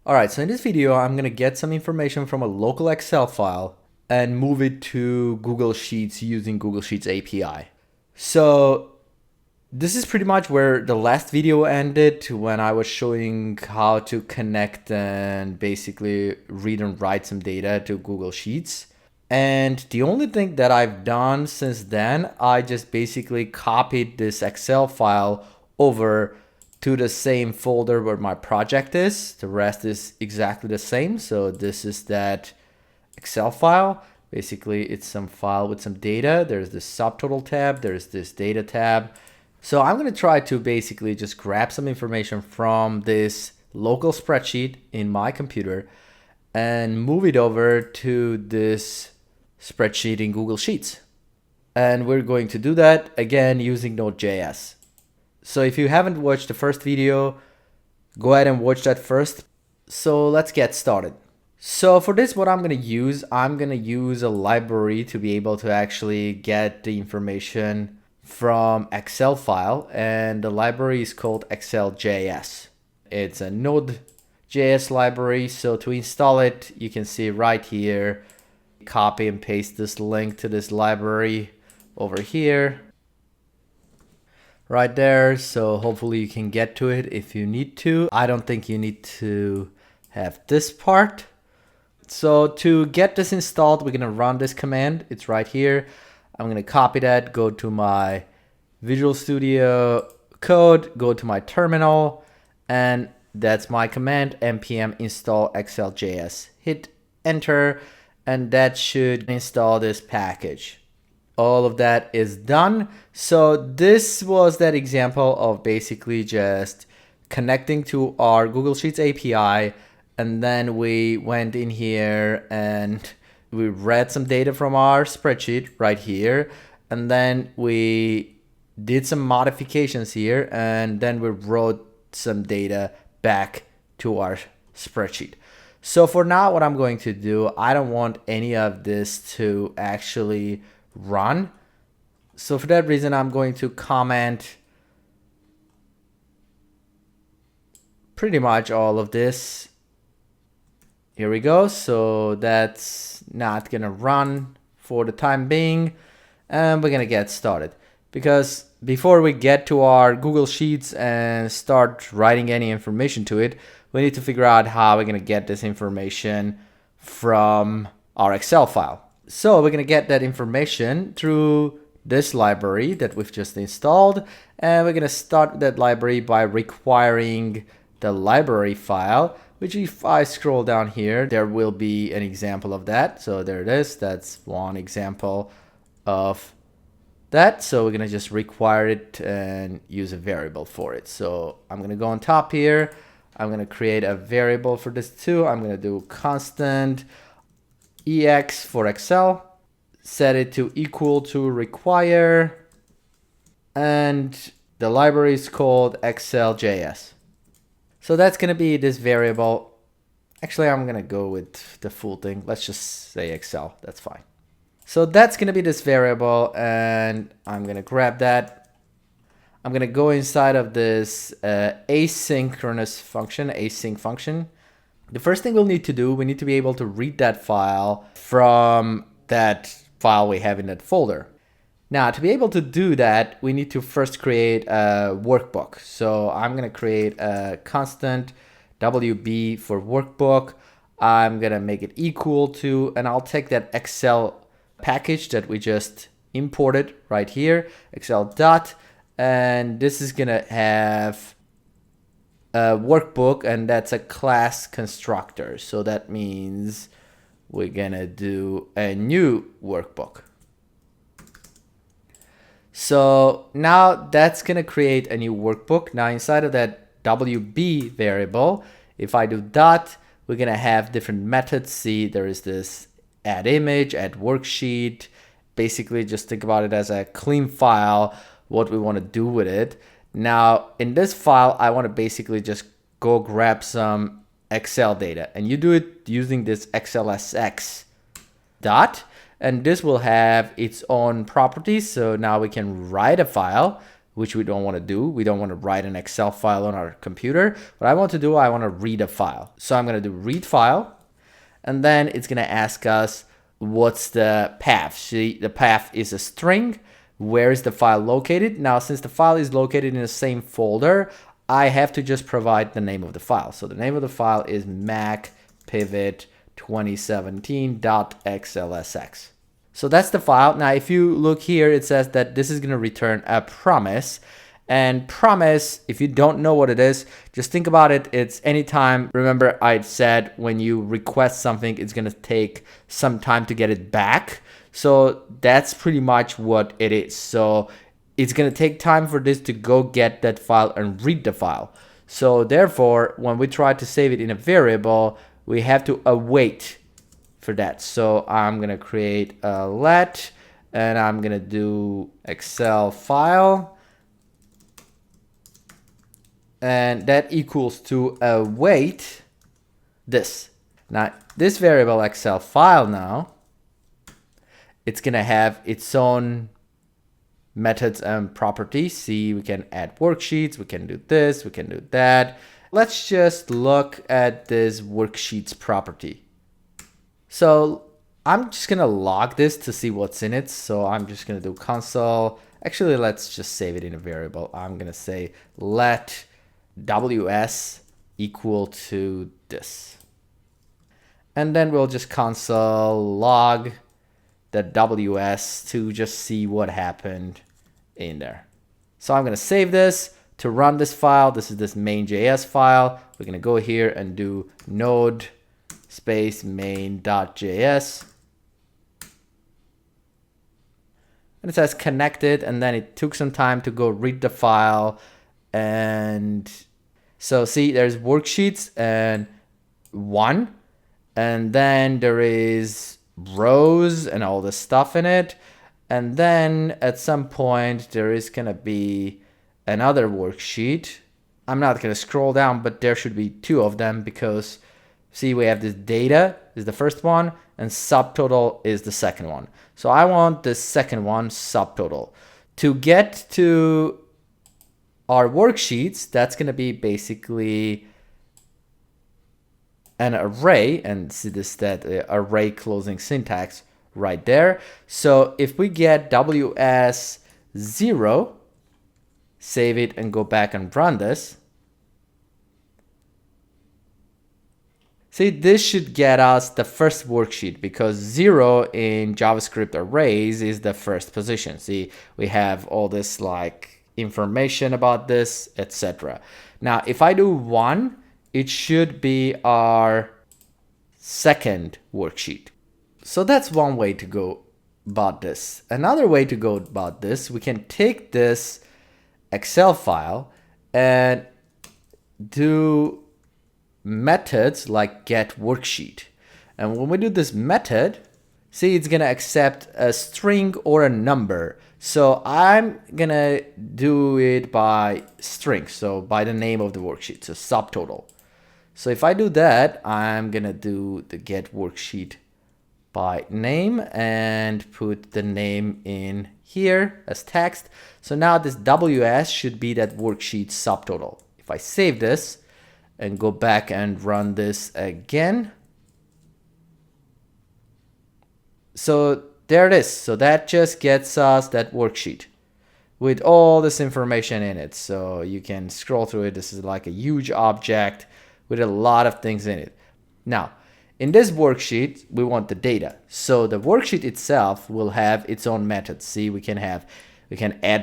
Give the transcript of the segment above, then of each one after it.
Alright, so in this video, I'm gonna get some information from a local Excel file and move it to Google Sheets using Google Sheets API. So this is pretty much where the last video ended, when I was showing how to connect and basically read and write some data to Google Sheets. And the only thing that I've done since then, I just basically copied this Excel file over to the same folder where my project is. The rest is exactly the same. So this is that Excel file. Basically, it's some file with some data. There's this subtotal tab. There's this data tab. So I'm going to try to basically just grab some information from this local spreadsheet in my computer and move it over to this spreadsheet in Google Sheets. And we're going to do that again using NodeJS. So if you haven't watched the first video, go ahead and watch that first. So let's get started. So for this, what I'm going to use a library to be able to actually get the information from Excel file, and the library is called Excel.js. It's a NodeJS library. So to install it, you can see right here, copy and paste this link to this library over here. Right there, so hopefully you can get to it if you need to. I don't think you need to have this part. So to get this installed, we're gonna run this command. It's right here. I'm gonna copy that, go to my Visual Studio Code, go to my terminal, and that's my command, npm install Excel.js. Hit enter, and that should install this package. All of that is done. So this was that example of basically just connecting to our Google Sheets API, and then we went in here and we read some data from our spreadsheet right here, and then we did some modifications here, and then we wrote some data back to our spreadsheet. So for now, what I'm going to do, I don't want any of this to actually run. So for that reason, I'm going to comment pretty much all of this. Here we go. So that's not gonna run for the time being, and we're gonna get started. Because before we get to our Google Sheets and start writing any information to it, we need to figure out how we're gonna get this information from our Excel file. So we're gonna get that information through this library that we've just installed, and we're gonna start that library by requiring the library file, which if I scroll down here, there will be an example of that. So there it is. That's one example of that. So we're gonna just require it and use a variable for it. So I'm gonna go on top here. I'm gonna create a variable for this too. I'm gonna do constant ex for Excel, set it to equal to require, and the library is called Excel.js. So that's gonna be this variable. Actually, I'm gonna go with the full thing. Let's just say Excel, that's fine. So that's gonna be this variable, and I'm gonna grab that. I'm gonna go inside of this asynchronous function, async function. The first thing we'll need to do, we need to be able to read that file from that file we have in that folder. Now, to be able to do that, we need to first create a workbook. So I'm gonna create a constant WB for workbook. I'm gonna make it equal to, and I'll take that Excel package that we just imported right here, Excel dot, and this is gonna have a workbook, and that's a class constructor. So that means we're gonna do a new workbook. So now that's gonna create a new workbook. Now inside of that WB variable, if I do dot, we're gonna have different methods. See, there is this add image, add worksheet. Basically just think about it as a clean file, what we wanna do with it. Now, in this file, I want to basically just go grab some Excel data, and you do it using this XLSX dot, and this will have its own properties. So now we can write a file. which we don't want to do. We don't want to write an Excel file on our computer. What I want to do, I want to read a file. So I'm going to do read file, and then it's going to ask us what's the path. See, the path is a string. Where is the file located? Now, since the file is located in the same folder, I have to just provide the name of the file. So the name of the file is macpivot2017.xlsx. So that's the file. Now, if you look here, it says that this is going to return a promise. And promise, if you don't know what it is, just think about it. It's anytime, remember I said when you request something, it's going to take some time to get it back. So that's pretty much what it is. So it's going to take time for this to go get that file and read the file. So therefore, when we try to save it in a variable, we have to await for that. So I'm going to create a let, and I'm going to do Excel file. And that equals to await this. Now, this variable Excel file now, it's going to have its own methods and properties. See, we can add worksheets, we can do this, we can do that. Let's just look at this worksheets property. So I'm just going to log this to see what's in it. So I'm just going to do console. Actually, let's just save it in a variable. I'm going to say let ws equal to this. And then we'll just console log the ws to just see what happened in there. So I'm going to save this to run this file. This is this main.js file. We're going to go here and do node space main.js. And it says connected, and then it took some time to go read the file. And so see, there's worksheets and one, and then there is rows and all this stuff in it. And then at some point there is going to be another worksheet. I'm not going to scroll down, but there should be two of them because see, we have this data is the first one and subtotal is the second one. So I want the second one, subtotal. To get to our worksheets, that's going to be basically an array, and see this that array closing syntax right there. So if we get ws0, save it and go back and run this. See, this should get us the first worksheet because 0 in JavaScript arrays is the first position. See, we have all this like information about this, etc. Now, if I do 1, it should be our second worksheet. So that's one way to go about this. Another way to go about this, we can take this Excel file and do methods like get worksheet. And when we do this method, see, it's gonna accept a string or a number. So I'm gonna do it by string, so by the name of the worksheet, so subtotal. So if I do that, I'm gonna do the get worksheet by name and put the name in here as text. So now this ws should be that worksheet subtotal. If I save this and go back and run this again. So there it is. So that just gets us that worksheet with all this information in it. So you can scroll through it. This is like a huge object with a lot of things in it. Now, in this worksheet, we want the data. So the worksheet itself will have its own methods. See, we can add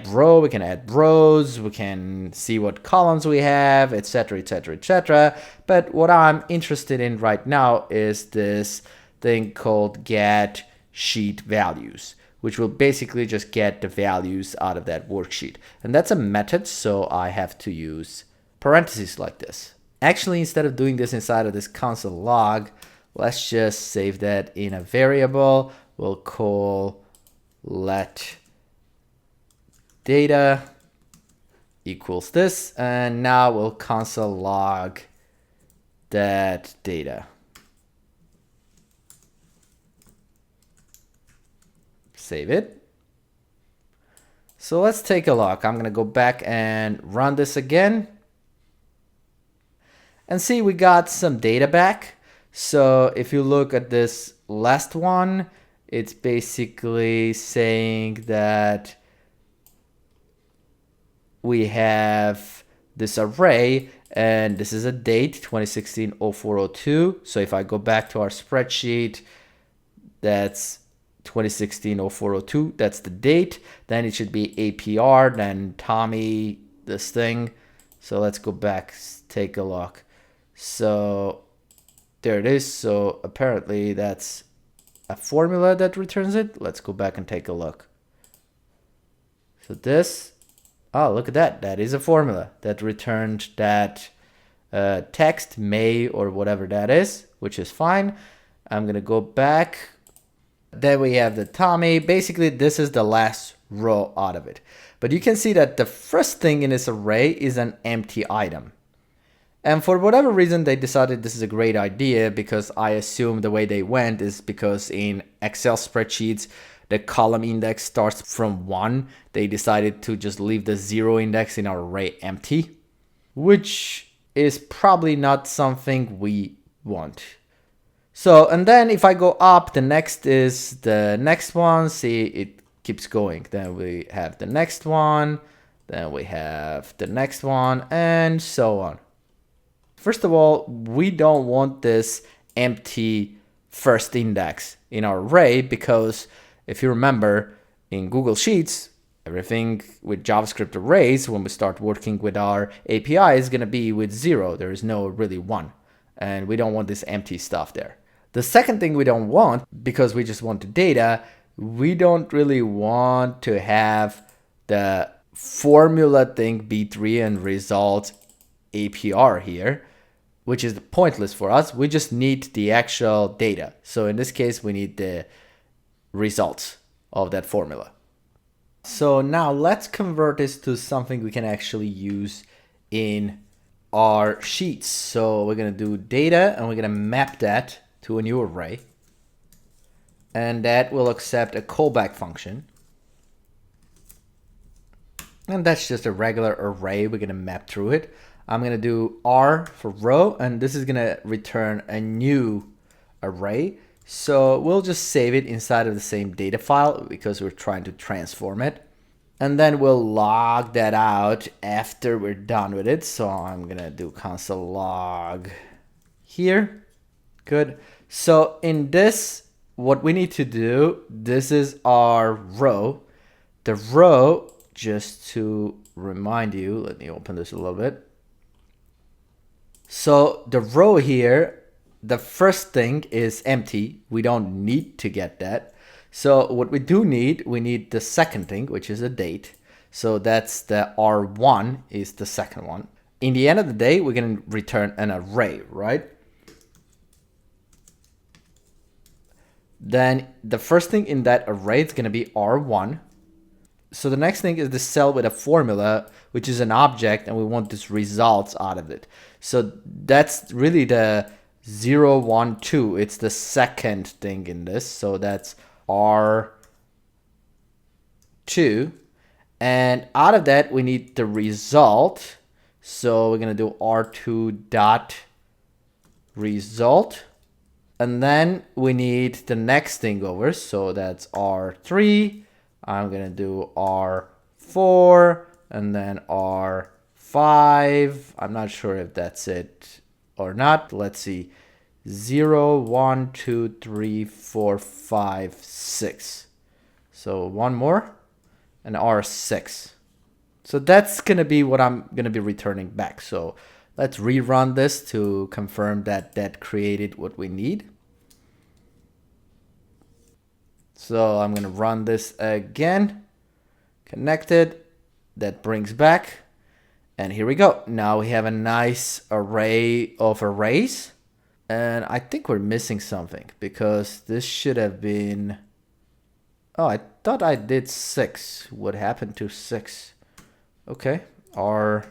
row, we can add rows, we can see what columns we have, etc., etc., etc. But what I'm interested in right now is this thing called get sheet values, which will basically just get the values out of that worksheet. And that's a method, so I have to use parentheses like this. Actually, instead of doing this inside of this console log, let's just save that in a variable. We'll call let data equals this, and now we'll console log that data. Save it. So let's take a look. I'm going to go back and run this again. And see, we got some data back. So if you look at this last one, it's basically saying that we have this array, and this is a date 2016-04-02. So if I go back to our spreadsheet, that's 2016-04-02, that's the date. Then it should be APR, then Tommy, this thing. So let's go back, take a look. So there it is. So apparently that's a formula that returns it. Let's go back and take a look. So this, oh, look at that. That is a formula that returned that text, May, or whatever that is, which is fine. I'm going to go back. Then we have the Tommy. Basically, this is the last row out of it. But you can see that the first thing in this array is an empty item. And for whatever reason, they decided this is a great idea, because I assume the way they went is because in Excel spreadsheets, the column index starts from 1. They decided to just leave the 0 index in our array empty, which is probably not something we want. So, and then if I go up, the next is the next one. See, it keeps going. Then we have the next one. Then we have the next one, and so on. First of all, we don't want this empty first index in our array, because if you remember, in Google Sheets, everything with JavaScript arrays, when we start working with our API, is going to be with 0. There is no really 1. And we don't want this empty stuff there. The second thing we don't want, because we just want the data, we don't really want to have the formula thing B3 and results APR here, which is pointless for us. We just need the actual data. So in this case, we need the results of that formula. So now let's convert this to something we can actually use in our sheets. So we're going to do data, and we're going to map that to a new array. And that will accept a callback function. And that's just a regular array. We're going to map through it. I'm going to do R for row, and this is going to return a new array. So we'll just save it inside of the same data file, because we're trying to transform it. And then we'll log that out after we're done with it. So I'm going to do console log here. Good. So in this, what we need to do, this is our row. The row, just to remind you, let me open this a little bit. So the row here, the first thing is empty. We don't need to get that. So what we do need, we need the second thing, which is a date. So that's the R1 is the second one. In the end of the day, we're going to return an array, right? Then the first thing in that array is going to be R1. So the next thing is the cell with a formula, which is an object, and we want this results out of it. So that's really the 0, 1, 2. It's the second thing in this. So that's R2. And out of that, we need the result. So we're going to do R2 dot result. And then we need the next thing over. So that's R3. I'm going to do R4 and then R5. I'm not sure if that's it or not. Let's see. 0, 1, 2, 3, 4, 5, 6. So one more and R6. So that's going to be what I'm going to be returning back. So let's rerun this to confirm that that created what we need. So I'm going to run this again. Connected. That brings back. And here we go. Now we have a nice array of arrays. And I think we're missing something, because this should have been... Oh, I thought I did 6. What happened to 6? Okay, R6.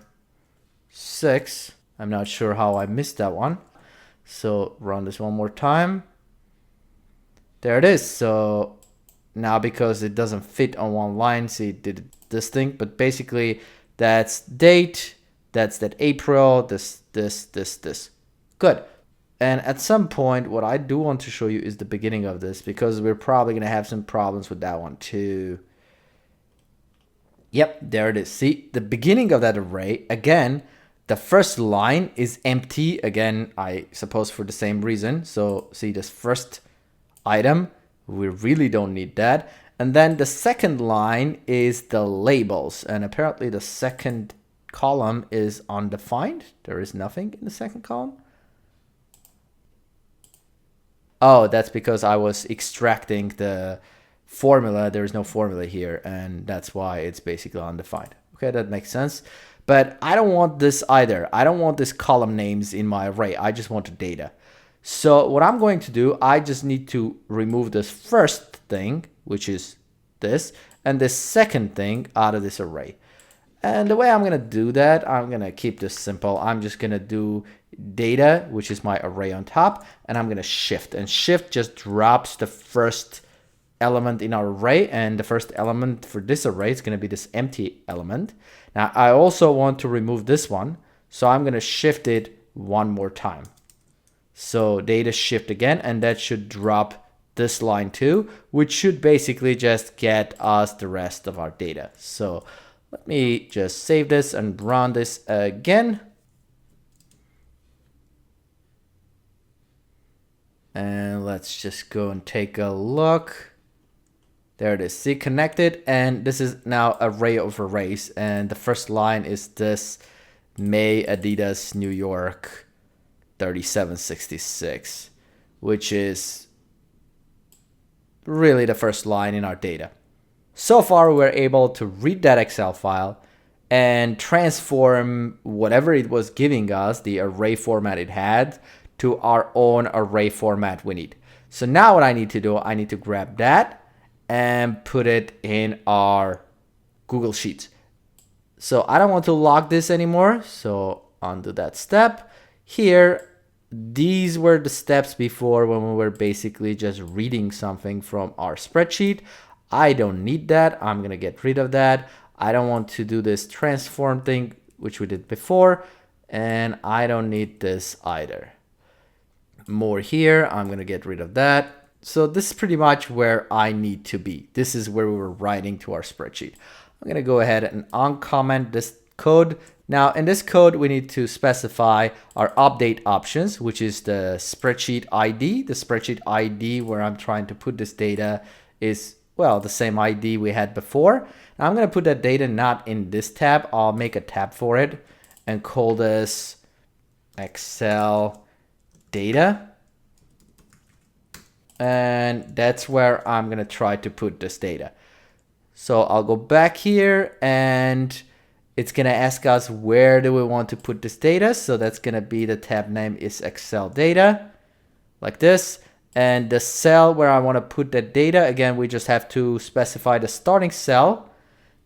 I'm not sure how I missed that one. So run this one more time. There it is. So now because it doesn't fit on one line. See, it did this thing, but basically that's date, that's that April, this. Good. And at some point, what I do want to show you is the beginning of this, because we're probably going to have some problems with that one too. Yep, there it is. See, the beginning of that array, again, the first line is empty. Again, I suppose for the same reason. So see this first item, we really don't need that. And then the second line is the labels. And apparently the second column is undefined. There is nothing in the second column. Oh, that's because I was extracting the formula. There is no formula here, and that's why it's basically undefined. Okay, that makes sense. But I don't want this either. I don't want this column names in my array. I just want the data. So what I'm going to do, I just need to remove this first thing, which is this, and this second thing out of this array. And the way I'm going to do that, I'm going to keep this simple. I'm just going to do data, which is my array on top, and I'm going to shift. And shift just drops the first element in our array, and the first element for this array is going to be this empty element. Now, I also want to remove this one, so I'm going to shift it one more time. So data shift again, and that should drop this line too, which should basically just get us the rest of our data. So let me just save this and run this again. And let's just go and take a look. There it is. See, connected. And this is now array of arrays. And the first line is this May Adidas New York 3766, which is really the first line in our data. So far, we're able to read that Excel file and transform whatever it was giving us, the array format it had, to our own array format we need. So now what I need to do, I need to grab that and put it in our Google Sheets. So I don't want to log this anymore. So undo that step. Here, these were the steps before when we were basically just reading something from our spreadsheet. I don't need that. I'm going to get rid of that. I don't want to do this transform thing, which we did before. And I don't need this either. More here. I'm going to get rid of that. So this is pretty much where I need to be. This is where we were writing to our spreadsheet. I'm going to go ahead and uncomment this code. Now in this code, we need to specify our update options, which is the spreadsheet ID. The spreadsheet ID where I'm trying to put this data is, well, the same ID we had before. Now I'm going to put that data not in this tab. I'll make a tab for it and call this Excel data. And that's where I'm going to try to put this data. So I'll go back here and it's going to ask us where do we want to put this data. So that's going to be the tab name is Excel data, like this. And the cell where I want to put that data, again, we just have to specify the starting cell.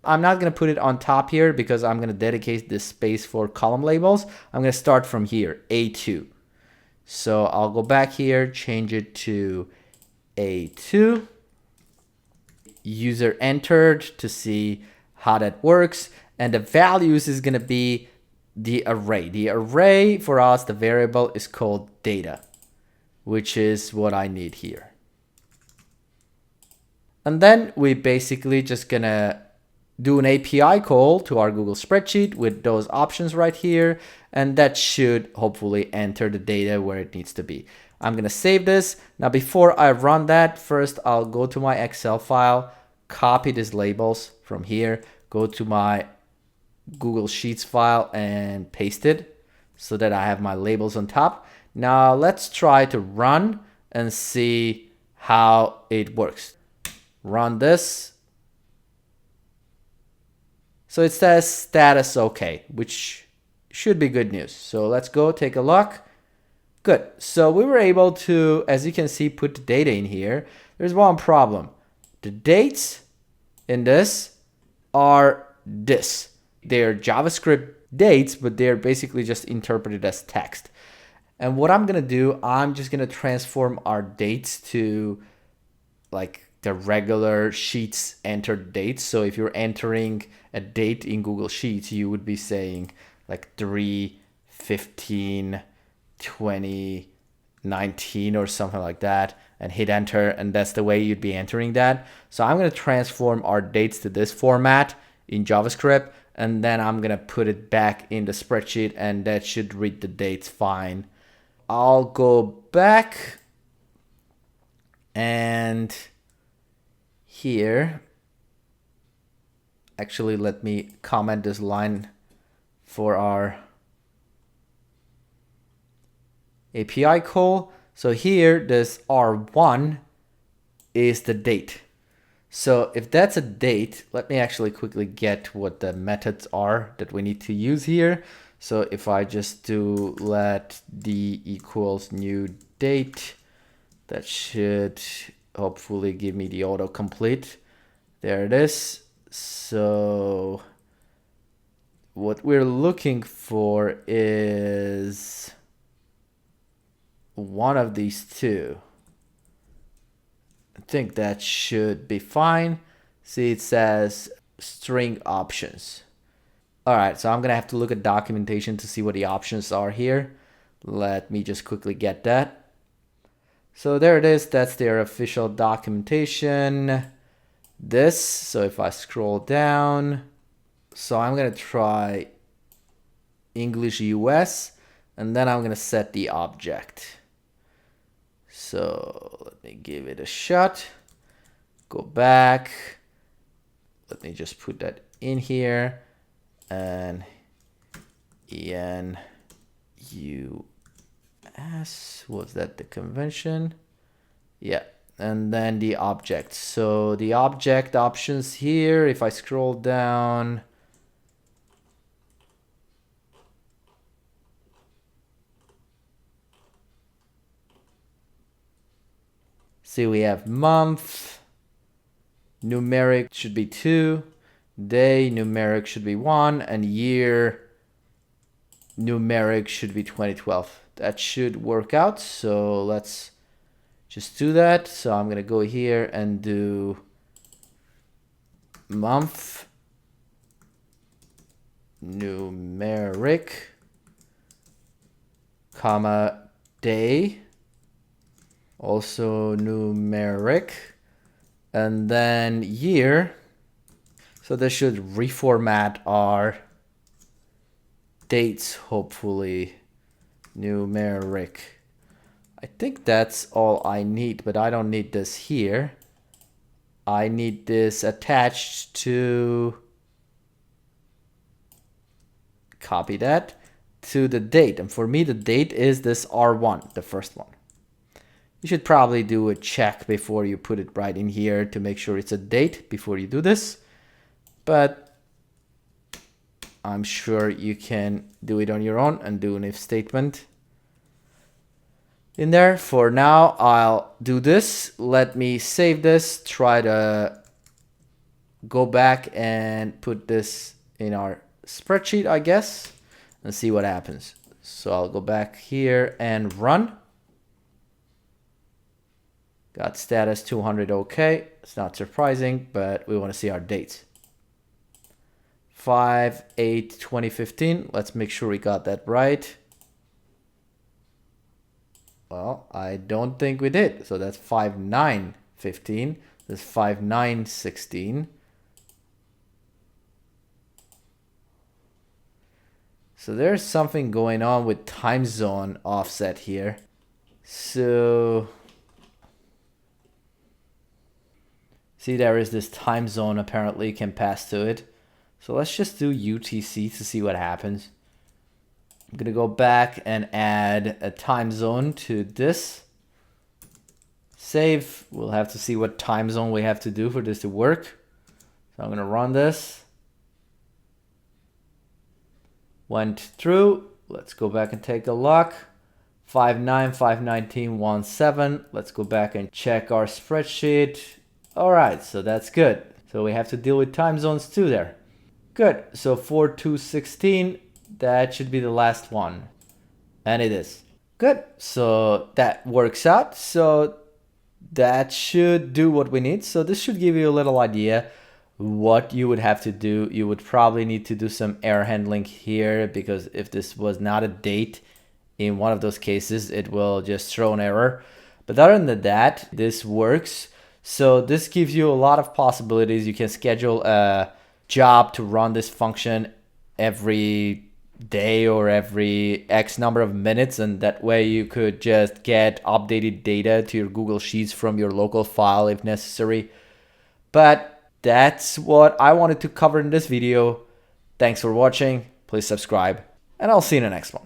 I'm not going to put it on top here because I'm going to dedicate this space for column labels. I'm going to start from here, A2. So I'll go back here, change it to A2. User entered to see how that works. And the values is going to be the array. The array for us, the variable is called data, which is what I need here. And then we basically just going to do an API call to our Google spreadsheet with those options right here. And that should hopefully enter the data where it needs to be. I'm going to save this. Now, before I run that, first I'll go to my Excel file, copy these labels from here, go to my Google Sheets file and paste it so that I have my labels on top. Now let's try to run and see how it works. Run this. So it says status okay, which should be good news. So let's go take a look. Good. So we were able to, as you can see, put the data in here. There's one problem. The dates in this are this. They're JavaScript dates, but they're basically just interpreted as text. And what I'm going to do, I'm just going to transform our dates to like the regular Sheets entered dates. So if you're entering a date in Google Sheets, you would be saying like 3/15/2019 or something like that, and hit enter, and that's the way you'd be entering that. So I'm going to transform our dates to this format in JavaScript, and then I'm going to put it back in the spreadsheet, and that should read the dates fine. I'll go back, and here, actually, let me comment this line for our API call. So here, this R1 is the date. So if that's a date, let me actually quickly get what the methods are that we need to use here. So if I just do let d equals new date, that should hopefully give me the autocomplete. There it is. So what we're looking for is one of these two. I think that should be fine. See, it says string options. All right, so I'm gonna have to look at documentation to see what the options are here. Let me just quickly get that. So there it is, that's their official documentation. So if I scroll down, so I'm gonna try English US, and then I'm gonna set the object. So let me give it a shot. Go back. Let me just put that in here. And ENUS, was that the convention? Yeah, and then the object. So the object options here, if I scroll down, see, we have month, numeric should be 2, day, numeric should be 1, and year, numeric should be 2012. That should work out. So let's just do that. So I'm going to go here and do month, numeric, comma, day, also numeric, and then year. So this should reformat our dates, hopefully. Numeric. I think that's all I need, but I don't need this here. I need this attached to, copy that, to the date. And for me, the date is this R1, the first one. You should probably do a check before you put it right in here to make sure it's a date before you do this. But I'm sure you can do it on your own and do an if statement in there. For now, I'll do this. Let me save this, try to go back and put this in our spreadsheet, I guess, and see what happens. So I'll go back here and run. Got status 200 okay. It's not surprising, but we want to see our dates. 5/8/2015. Let's make sure we got that right. Well, I don't think we did. So that's 5/9/15. That's 5/9/16. So there's something going on with time zone offset here. So see, there is this time zone apparently can pass to it. So let's just do UTC to see what happens. I'm gonna go back and add a time zone to this. Save. We'll have to see what time zone we have to do for this to work. So I'm gonna run this. Went through. Let's go back and take a look. 5/9/5/19/17. Let's go back and check our spreadsheet. All right, so that's good. So we have to deal with time zones too there. Good. So 4/2/16, that should be the last one. And it is. Good. So that works out. So that should do what we need. So this should give you a little idea what you would have to do. You would probably need to do some error handling here, because if this was not a date in one of those cases, it will just throw an error. But other than that, this works. So this gives you a lot of possibilities. You can schedule a job to run this function every day or every X number of minutes, and that way you could just get updated data to your Google Sheets from your local file if necessary. But that's what I wanted to cover in this video. Thanks for watching. Please subscribe, and I'll see you in the next one.